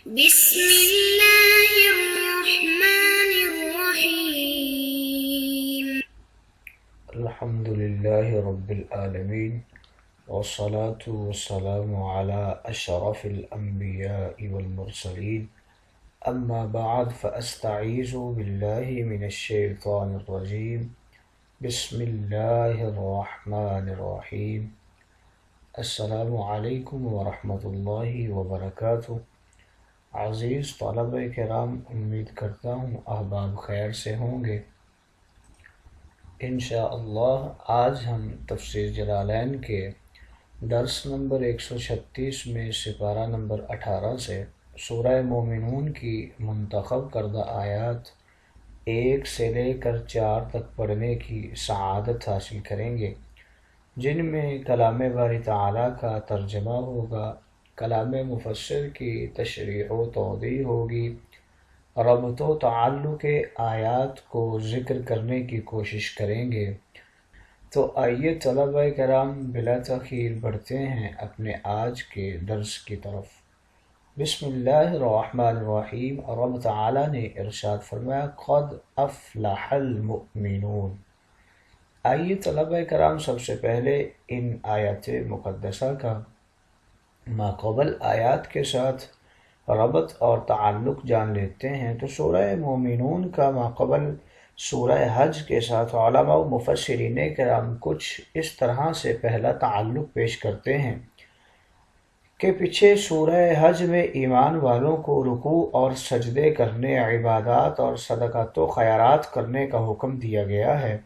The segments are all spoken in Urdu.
بسم اللہ الرحمن الرحیم۔ الحمد للہ رب العالمین والصلاة والسلام علی اشرف الانبیاء والمرسلین اما بعد فاستعیذ باللہ من الشیطان الرجیم بسم اللہ الرحمن الرحیم۔ السلام علیکم ورحمۃ اللہ وبرکاتہ۔ عزیز طلبہ کرام، امید کرتا ہوں احباب خیر سے ہوں گے۔ انشاءاللہ آج ہم تفسیر جلالین کے درس نمبر 136 میں سپارہ نمبر 18 سے سورہ مومنون کی منتخب کردہ آیات 1 سے لے کر 4 تک پڑھنے کی سعادت حاصل کریں گے، جن میں کلام باری تعالیٰ کا ترجمہ ہوگا، کلام مفسر کی تشریح و توضیح ہوگی، ربط و تعلق آیات کو ذکر کرنے کی کوشش کریں گے۔ تو آئیے طلبہ کرام بلا تاخیر بڑھتے ہیں اپنے آج کے درس کی طرف۔ بسم اللہ الرحمن الرحیم۔ رب تعالیٰ نے ارشاد فرمایا قد افلح المؤمنون۔ آئیے طلبہ کرام سب سے پہلے ان آیات مقدسہ کا ماقبل آیات کے ساتھ ربط اور تعلق جان لیتے ہیں۔ تو سورہ مومنون کا ماقبل سورہ حج کے ساتھ علماء و مفسرین کرام کچھ اس طرح سے پہلا تعلق پیش کرتے ہیں کہ پیچھے سورہ حج میں ایمان والوں کو رکوع اور سجدے کرنے، عبادات اور صدقات و خیرات کرنے کا حکم دیا گیا ہے۔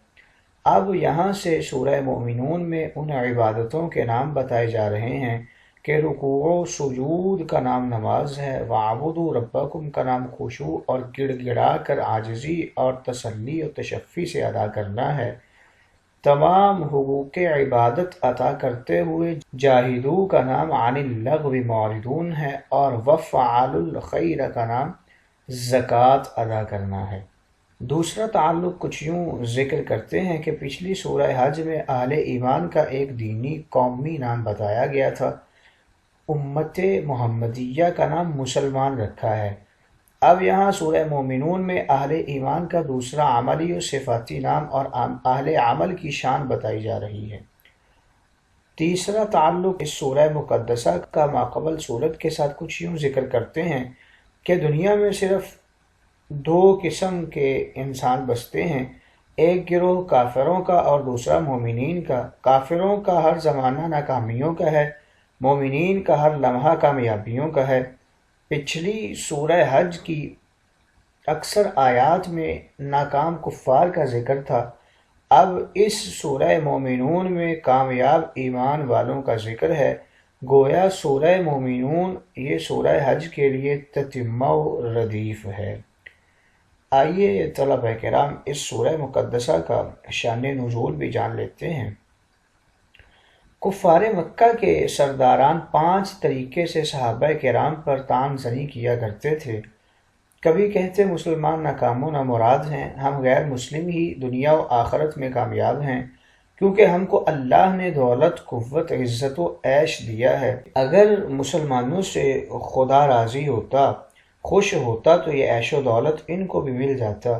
اب یہاں سے سورہ مومنون میں ان عبادتوں کے نام بتائے جا رہے ہیں کہ رکوع و سجود کا نام نماز ہے، وَاعْبُدُوا رَبَّكُمْ کا نام خشوع اور گڑ گڑا کر عاجزی اور تسلی و تشفی سے ادا کرنا ہے، تمام حقوق عبادت عطا کرتے ہوئے جاہدوا کا نام عن اللغو معرضون ہے، اور وَفْعَلُوا الْخَيْرَ کا نام زکوٰۃ ادا کرنا ہے۔ دوسرا تعلق کچھ یوں ذکر کرتے ہیں کہ پچھلی سورہ حج میں اہل ایمان کا ایک دینی قومی نام بتایا گیا تھا، امت محمدیہ کا نام مسلمان رکھا ہے۔ اب یہاں سورہ مومنون میں اہل ایمان کا دوسرا عملی و صفاتی نام اور اہل عمل کی شان بتائی جا رہی ہے۔ تیسرا تعلق اس سورہ مقدسہ کا ماقبل صورت کے ساتھ کچھ یوں ذکر کرتے ہیں کہ دنیا میں صرف 2 قسم کے انسان بستے ہیں، ایک گروہ کافروں کا اور دوسرا مومنین کا۔ کافروں کا ہر زمانہ ناکامیوں کا ہے، مومنین کا ہر لمحہ کامیابیوں کا ہے۔ پچھلی سورہ حج کی اکثر آیات میں ناکام کفار کا ذکر تھا، اب اس سورہ مومنون میں کامیاب ایمان والوں کا ذکر ہے۔ گویا سورہ مومنون یہ سورہ حج کے لیے تتمہ و ردیف ہے۔ آئیے طلبہ کرام اس سورہ مقدسہ کا شان نزول بھی جان لیتے ہیں۔ کفار مکہ کے سرداران 5 طریقے سے صحابہ کرام پر طعن زنی کیا کرتے تھے۔ کبھی کہتے مسلمان ناکام و نامراد ہیں، ہم غیر مسلم ہی دنیا و آخرت میں کامیاب ہیں، کیونکہ ہم کو اللہ نے دولت، قوت، عزت و عیش دیا ہے۔ اگر مسلمانوں سے خدا راضی ہوتا، خوش ہوتا تو یہ عیش و دولت ان کو بھی مل جاتا۔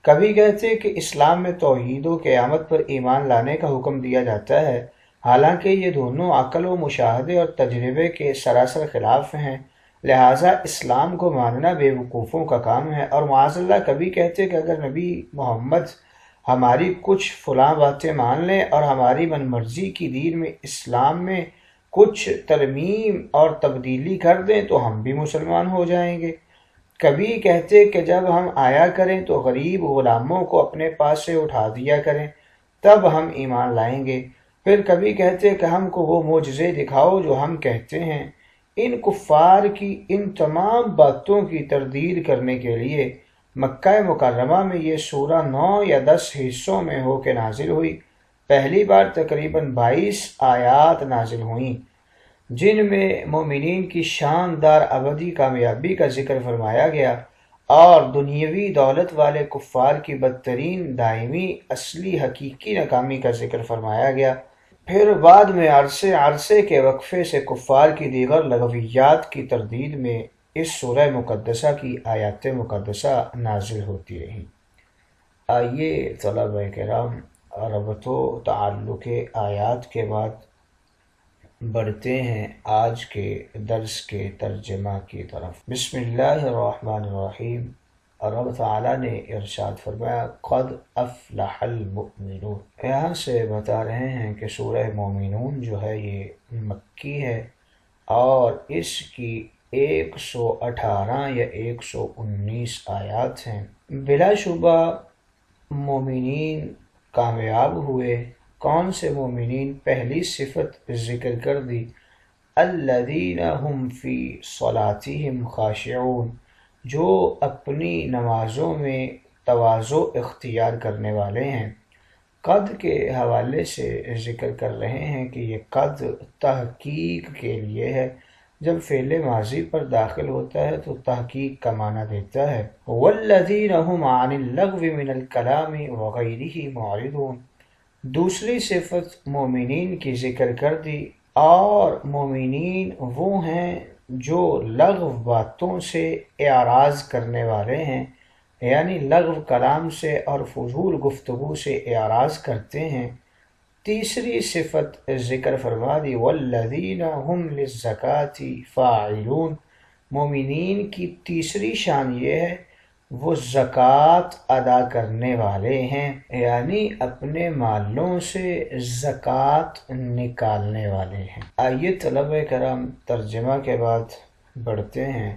کبھی کہتے کہ اسلام میں توحید و قیامت پر ایمان لانے کا حکم دیا جاتا ہے، حالانکہ یہ دونوں عقل و مشاہدے اور تجربے کے سراسر خلاف ہیں، لہٰذا اسلام کو ماننا بے وقوفوں کا کام ہے۔ اور معاذ اللہ کبھی کہتے کہ اگر نبی محمد ہماری کچھ فلاں باتیں مان لیں اور ہماری من مرضی کی دین میں اسلام میں کچھ ترمیم اور تبدیلی کر دیں تو ہم بھی مسلمان ہو جائیں گے۔ کبھی کہتے کہ جب ہم آیا کریں تو غریب غلاموں کو اپنے پاس سے اٹھا دیا کریں، تب ہم ایمان لائیں گے۔ پھر کبھی کہتے کہ ہم کو وہ معجزے دکھاؤ جو ہم کہتے ہیں۔ ان کفار کی ان تمام باتوں کی تردید کرنے کے لیے مکہ مکرمہ میں یہ سورہ 9 یا 10 حصوں میں ہو کے نازل ہوئی۔ پہلی بار تقریباً 22 آیات نازل ہوئیں، جن میں مومنین کی شاندار ابدی کامیابی کا ذکر فرمایا گیا اور دنیاوی دولت والے کفار کی بدترین دائمی اصلی حقیقی ناکامی کا ذکر فرمایا گیا۔ پھر بعد میں عرصے کے وقفے سے کفار کی دیگر لغویات کی تردید میں اس سورہ مقدسہ کی آیات مقدسہ نازل ہوتی رہیں۔ آئیے طلبہ کرام ربط و تعلق آیات کے بعد بڑھتے ہیں آج کے درس کے ترجمہ کی طرف۔ بسم اللہ الرحمن الرحیم۔ رب تعالیٰ نے ارشاد فرمایا قد افلح المؤمنون۔ یہاں سے بتا رہے ہیں کہ سورہ مومنون جو ہے یہ مکی ہے اور اس کی 118 یا 119 آیات ہیں۔ بلا شبہ مومنین کامیاب ہوئے۔ کون سے مومنین؟ پہلی صفت ذکر کر دی، الذین هم فی صلاتہم خاشعون، جو اپنی نمازوں میں تواضع اختیار کرنے والے ہیں۔ قد کے حوالے سے ذکر کر رہے ہیں کہ یہ قد تحقیق کے لیے ہے، جب فعل ماضی پر داخل ہوتا ہے تو تحقیق کا معنی دیتا ہے۔ والذین هم عن اللغو من الکلام وغیرہ معرضون، دوسری صفت مومنین کی ذکر کر دی، اور مومنین وہ ہیں جو لغو باتوں سے اعراض کرنے والے ہیں، یعنی لغو کلام سے اور فضول گفتگو سے اعراض کرتے ہیں۔ تیسری صفت ذکر فرما دی، والذین هم للزکاة فاعلون، مومنین کی تیسری شان یہ ہے وہ زکوٰۃ ادا کرنے والے ہیں، یعنی اپنے مالوں سے زکوٰۃ نکالنے والے ہیں۔ آئیے طلبہ کرام ترجمہ کے بعد بڑھتے ہیں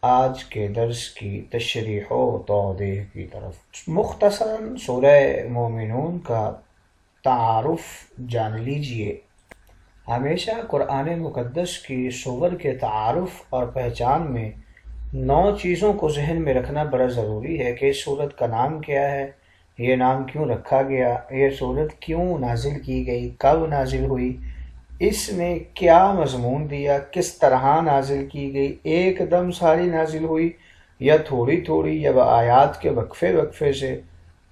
آج کے درس کی تشریح و توضیح کی طرف۔ مختصراً سورہ مومنون کا تعارف جان لیجئے۔ ہمیشہ قرآن مقدس کی سور کے تعارف اور پہچان میں 9 چیزوں کو ذہن میں رکھنا بڑا ضروری ہے کہ اس سورت کا نام کیا ہے، یہ نام کیوں رکھا گیا، یہ سورت کیوں نازل کی گئی، کب نازل ہوئی، اس میں کیا مضمون دیا، کس طرح نازل کی گئی، ایک دم ساری نازل ہوئی یا تھوڑی تھوڑی یا آیات کے وقفے وقفے سے،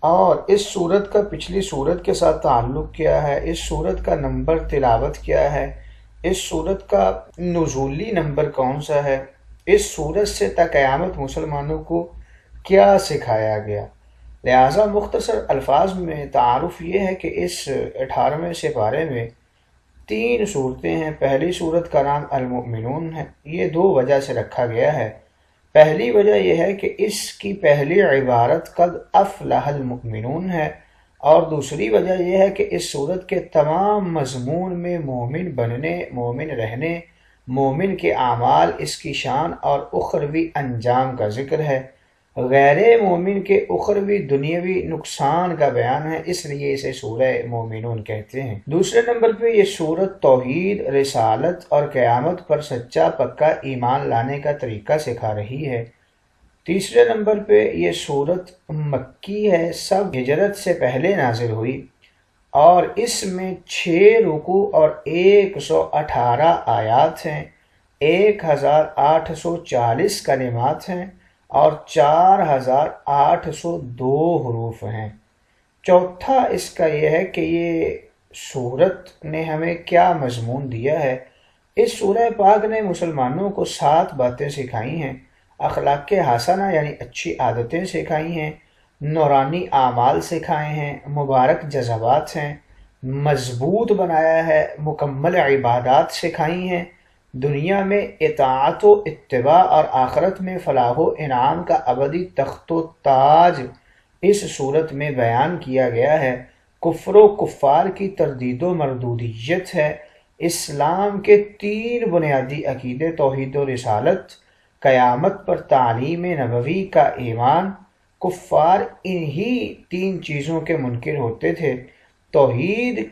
اور اس سورت کا پچھلی سورت کے ساتھ تعلق کیا ہے، اس سورت کا نمبر تلاوت کیا ہے، اس سورت کا نزولی نمبر کون سا ہے، اس سورت سے تا قیامت مسلمانوں کو کیا سکھایا گیا۔ لہٰذا مختصر الفاظ میں تعارف یہ ہے کہ اس 18ویں سپارے میں 3 صورتیں ہیں۔ پہلی صورت کا نام المؤمنون ہے، یہ 2 وجہ سے رکھا گیا ہے۔ پہلی وجہ یہ ہے کہ اس کی پہلی عبارت قد افلح المؤمنون ہے، اور دوسری وجہ یہ ہے کہ اس صورت کے تمام مضمون میں مومن بننے، مومن رہنے، مومن کے اعمال، اس کی شان اور اخروی انجام کا ذکر ہے، غیر مومن کے اخروی دنیاوی نقصان کا بیان ہے، اس لیے اسے سورہ مومنون کہتے ہیں۔ دوسرے نمبر پہ یہ سورت توحید، رسالت اور قیامت پر سچا پکا ایمان لانے کا طریقہ سکھا رہی ہے۔ تیسرے نمبر پہ یہ سورت مکی ہے، سب ہجرت سے پہلے نازل ہوئی، اور اس میں 6 رکوع اور 118 آیات ہیں، 1840 کلمات ہیں اور 4802 حروف ہیں۔ چوتھا اس کا یہ ہے کہ یہ سورت نے ہمیں کیا مضمون دیا ہے۔ اس سورہ پاک نے مسلمانوں کو 7 باتیں سکھائی ہیں، اخلاق حسنہ یعنی اچھی عادتیں سکھائی ہیں، نورانی اعمال سکھائے ہیں، مبارک جذبات ہیں، مضبوط بنایا ہے، مکمل عبادات سکھائی ہیں، دنیا میں اطاعت و اتباع اور آخرت میں فلاح و انعام کا ابدی تخت و تاج اس صورت میں بیان کیا گیا ہے۔ کفر و کفار کی تردید و مردودیت ہے۔ اسلام کے 3 بنیادی عقیدے توحید و رسالت، قیامت پر تعلیم نبوی کا ایمان۔ کفار انہی 3 چیزوں کے منکر ہوتے تھے۔ توحید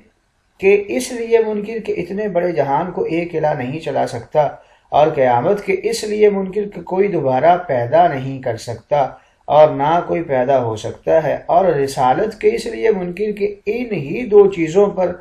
کے اس لیے منکر کہ اتنے بڑے جہان کو ایک الہ نہیں چلا سکتا، اور قیامت کے اس لیے منکر کہ کوئی دوبارہ پیدا نہیں کر سکتا اور نہ کوئی پیدا ہو سکتا ہے، اور رسالت کے اس لیے منکر کہ انہی 2 چیزوں پر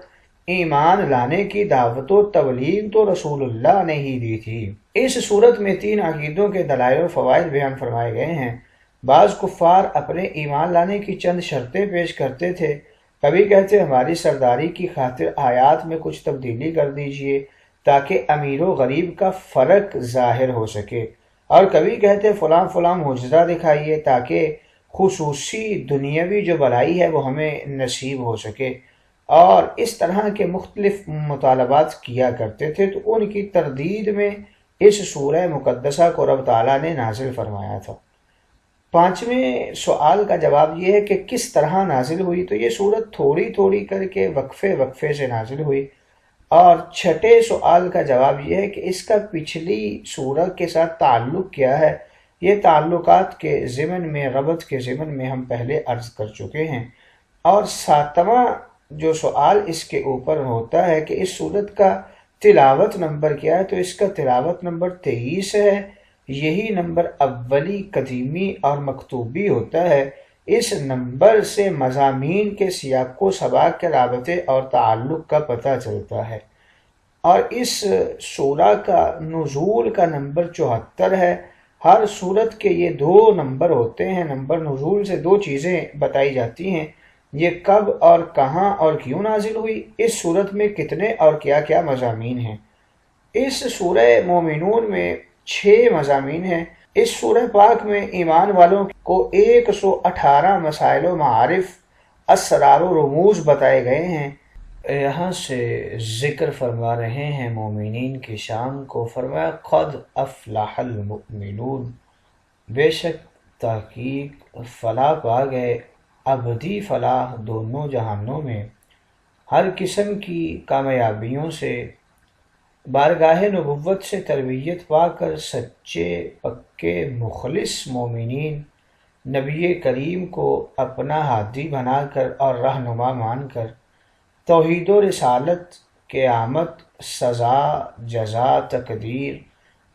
ایمان لانے کی دعوت و تبلیغ تو رسول اللہ نے ہی دی تھی۔ اس صورت میں 3 عقیدوں کے دلائل و فوائد بیان فرمائے گئے ہیں۔ بعض کفار اپنے ایمان لانے کی چند شرطیں پیش کرتے تھے، کبھی کہتے ہماری سرداری کی خاطر آیات میں کچھ تبدیلی کر دیجئے تاکہ امیر و غریب کا فرق ظاہر ہو سکے، اور کبھی کہتے فلاں فلاں معجزہ دکھائیے تاکہ خصوصی دنیاوی جو بلائی ہے وہ ہمیں نصیب ہو سکے، اور اس طرح کے مختلف مطالبات کیا کرتے تھے۔ تو ان کی تردید میں اس سورہ مقدسہ کو رب تعالیٰ نے نازل فرمایا تھا۔ پانچویں سوال کا جواب یہ ہے کہ کس طرح نازل ہوئی، تو یہ سورت تھوڑی تھوڑی کر کے وقفے وقفے سے نازل ہوئی۔ اور چھٹے سوال کا جواب یہ ہے کہ اس کا پچھلی سورت کے ساتھ تعلق کیا ہے۔ یہ تعلقات کے ضمن میں، ربط کے ضمن میں ہم پہلے عرض کر چکے ہیں۔ اور ساتواں جو سوال اس کے اوپر ہوتا ہے کہ اس سورت کا تلاوت نمبر کیا ہے، تو اس کا تلاوت نمبر 23 ہے۔ یہی نمبر اولی، قدیمی اور مکتوبی ہوتا ہے۔ اس نمبر سے مضامین کے سیاق و سباق کے رابطے اور تعلق کا پتہ چلتا ہے۔ اور اس سورہ کا نزول کا نمبر 74 ہے۔ ہر سورت کے یہ 2 نمبر ہوتے ہیں۔ نمبر نزول سے 2 چیزیں بتائی جاتی ہیں، یہ کب اور کہاں اور کیوں نازل ہوئی، اس سورت میں کتنے اور کیا کیا مضامین ہیں۔ اس سورہ مومنون میں 6 مضامین ہیں۔ اس سورہ پاک میں ایمان والوں کو 118 مسائل و معارف، اسرار و رموز بتائے گئے ہیں۔ یہاں سے ذکر فرما رہے ہیں مومنین کی شان کو۔ فرمایا قد افلح المؤمنون، بے شک تحقیق فلاح پا گئے، ابدی فلاح دونوں جہانوں میں، ہر قسم کی کامیابیوں سے، بارگاہ نبوت سے تربیت پا کر سچے پکے مخلص مومنین نبی کریم کو اپنا ہادی بنا کر اور رہنما مان کر توحید و رسالت، قیامت، سزا، جزا، تقدیر،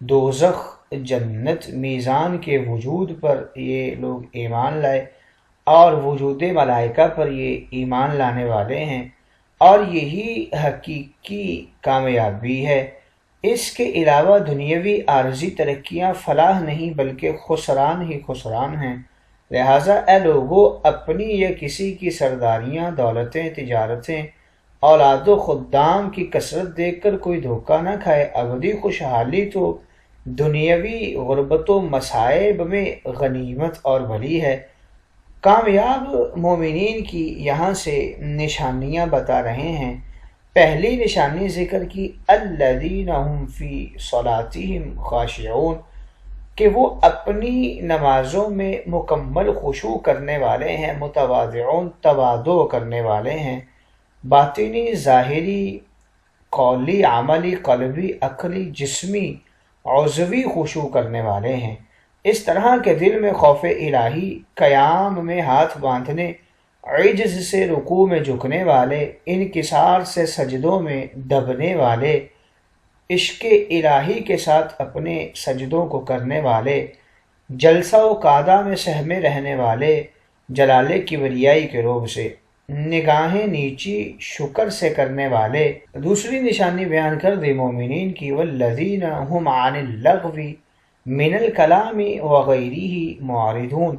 دوزخ، جنت، میزان کے وجود پر یہ لوگ ایمان لائے، اور وجود ملائکہ پر یہ ایمان لانے والے ہیں، اور یہی حقیقی کامیابی ہے۔ اس کے علاوہ دنیاوی عارضی ترقیاں فلاح نہیں بلکہ خسران ہی خسران ہیں۔ لہٰذا اے لوگو، اپنی یا کسی کی سرداریاں، دولتیں، تجارتیں، اولاد و خدام کی کثرت دیکھ کر کوئی دھوکہ نہ کھائے۔ ابدی خوشحالی تو دنیاوی غربت و مصائب میں غنیمت اور بھلی ہے۔ کامیاب مومنین کی یہاں سے نشانیاں بتا رہے ہیں۔ پہلی نشانی ذکر کی الذین هم فی صلاتہم خاشعون، کہ وہ اپنی نمازوں میں مکمل خشوع کرنے والے ہیں، متواضعون، تواضع کرنے والے ہیں، باطنی، ظاہری، قولی، عملی، قلبی، عقلی، جسمی، عضوی خشوع کرنے والے ہیں۔ اس طرح کے دل میں خوف الہی، قیام میں ہاتھ باندھنے، عجز سے رکوع میں جھکنے والے، انکسار سے سجدوں میں دبنے والے، عشق الہی کے ساتھ اپنے سجدوں کو کرنے والے، جلسہ و قعدہ میں سہمے رہنے والے، جلال کبریائی کے رعب سے، نگاہیں نیچی شکر سے کرنے والے۔ دوسری نشانی بیان کر دی مومنین کی، والذین هم عن اللغو من الکلام وغیرہ معرضون،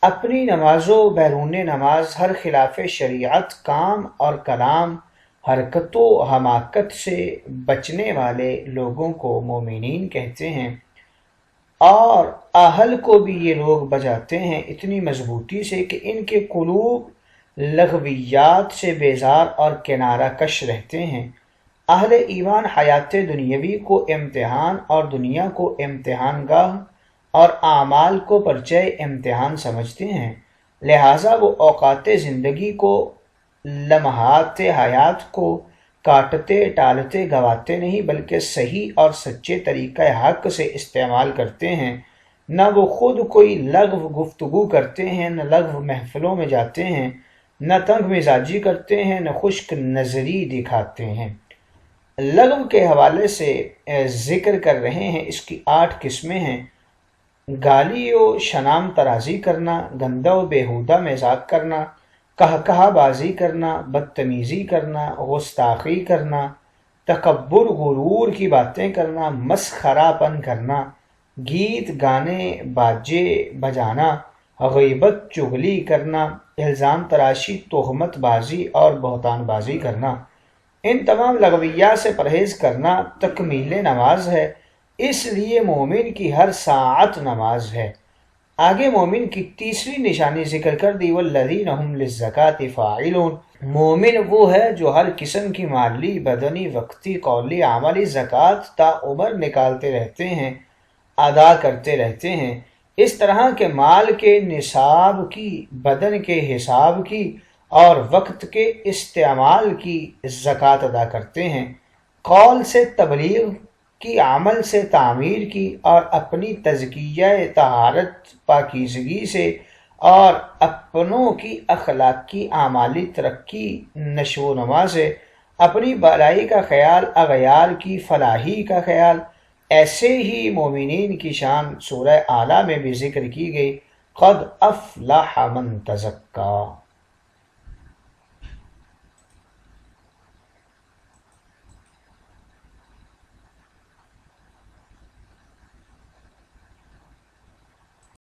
اپنی نماز و بیرون نماز ہر خلاف شریعت، کام اور کلام، حرکت و حماقت سے بچنے والے لوگوں کو مومنین کہتے ہیں۔ اور اہل کو بھی یہ لوگ بجاتے ہیں اتنی مضبوطی سے کہ ان کے قلوب لغویات سے بیزار اور کنارہ کش رہتے ہیں۔ اہل ایمان حیات دنیاوی کو امتحان اور دنیا کو امتحان گاہ اور اعمال کو پرچہ امتحان سمجھتے ہیں، لہٰذا وہ اوقات زندگی کو، لمحات حیات کو کاٹتے ٹالتے گواتے نہیں بلکہ صحیح اور سچے طریقہ حق سے استعمال کرتے ہیں۔ نہ وہ خود کوئی لغو گفتگو کرتے ہیں، نہ لغو محفلوں میں جاتے ہیں، نہ تنگ مزاجی کرتے ہیں، نہ خشک نظری دکھاتے ہیں۔ لغو کے حوالے سے ذکر کر رہے ہیں، اس کی 8 قسمیں ہیں۔ گالی و شنام ترازی کرنا، گندا و بیہودہ مذاق کرنا، کہا بازی کرنا، بدتمیزی کرنا، گستاخی کرنا، تکبر غرور کی باتیں کرنا، مسخرہ پن کرنا، گیت گانے باجے بجانا، غیبت چغلی کرنا، الزام تراشی، تہمت بازی اور بہتان بازی کرنا۔ ان تمام لغویات سے پرہیز کرنا تکمیل نماز ہے۔ اس لیے مومن کی ہر ساعت نماز ہے۔ آگے مومن کی تیسری نشانی ذکر کر دی، والذین هم للزکاة فاعلون، مومن وہ ہے جو ہر قسم کی مالی، بدنی، وقتی، قولی، عملی زکوٰۃ تا عمر نکالتے رہتے ہیں، ادا کرتے رہتے ہیں۔ اس طرح کے مال کے نصاب کی، بدن کے حساب کی اور وقت کے استعمال کی زکوٰۃ ادا کرتے ہیں، قول سے تبلیغ کی، عمل سے تعمیر کی، اور اپنی تزکیہ طہارت پاکیزگی سے اور اپنوں کی اخلاقی اعمالی ترقی نشو و نما سے، اپنی بھلائی کا خیال، اغیار کی فلاحی کا خیال۔ ایسے ہی مومنین کی شان سورہ اعلیٰ میں بھی ذکر کی گئی، قد افلح من تزکا۔